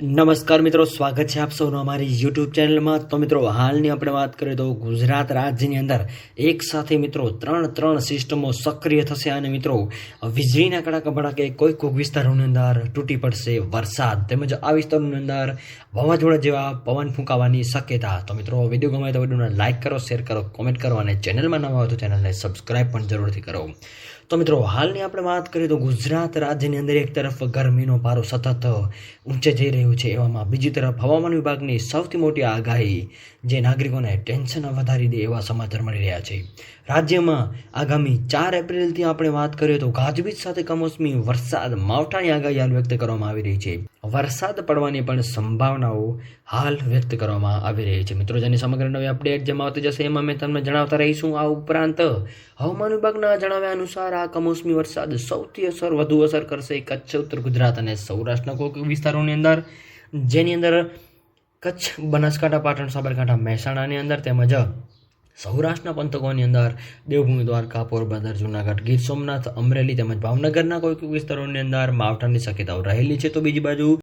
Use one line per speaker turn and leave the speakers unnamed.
નમસ્કાર મિત્રો, સ્વાગત છે આપ સૌનો અમારી યુટ્યુબ ચેનલમાં। તો મિત્રો, હાલની આપણે વાત કરીએ તો ગુજરાત રાજ્યની અંદર એક સાથે મિત્રો ત્રણ સિસ્ટમો સક્રિય થશે અને મિત્રો વીજળીના કડાકા ભડાકે કોઈક વિસ્તારોની અંદર તૂટી પડશે વરસાદ, તેમજ આ વિસ્તારોની અંદર વાવાઝોડા જેવા પવન ફૂંકાવાની શક્યતા। તો મિત્રો, વિડીયો ગમે તો વિડીયોને લાઇક કરો, શેર કરો, કોમેન્ટ કરો અને ચેનલમાં નવા હોય તો ચેનલને સબસ્ક્રાઇબ પણ જરૂરથી કરો। તો મિત્રો, હાલની આપણે વાત કરીએ તો ગુજરાત રાજ્યની અંદર એક તરફ ગરમીનો પારો સતત ઊંચે જઈ રહ્યો છે, એવામાં બીજી તરફ હવામાન વિભાગની સૌથી મોટી આગાહી જે નાગરિકોને ટેન્શન વધારી દે એવા સમાચાર મળી રહ્યા છે। રાજ્યમાં આગામી 4 એપ્રિલથી આપણે વાત કરીએ તો ગાજવીજ સાથે કમોસમી વરસાદ માવઠાની આગાહી હાલ વ્યક્ત કરવામાં આવી રહી છે। વરસાદ પડવાની પણ સંભાવનાઓ હાલ વ્યક્ત કરવામાં આવી રહી છે। મિત્રો, જેની સમગ્ર નવી અપડેટ જેમાં આવતી જશે એમાં મેં તમને જણાવતા રહીશું। આ ઉપરાંત હવામાન વિભાગના જણાવ્યા અનુસાર આ કમોસમી વરસાદ સૌથી વધુ અસર કરશે કચ્છ, ઉત્તર ગુજરાત અને સૌરાષ્ટ્રના કોઈક વિસ્તારોની અંદર, જેની અંદર કચ્છ, બનાસકાંઠા, પાટણ, સાબરકાંઠા, મહેસાણાની અંદર તેમજ સૌરાષ્ટ્રના પંથકોની અંદર દેવભૂમિ, દ્વારકા, પોરબંદર, જૂનાગઢ, ગીર સોમનાથ, અમરેલી તેમજ ભાવનગરના કોઈક વિસ્તારોની અંદર માવઠાની શક્યતાઓ રહેલી છે। તો બીજી બાજુ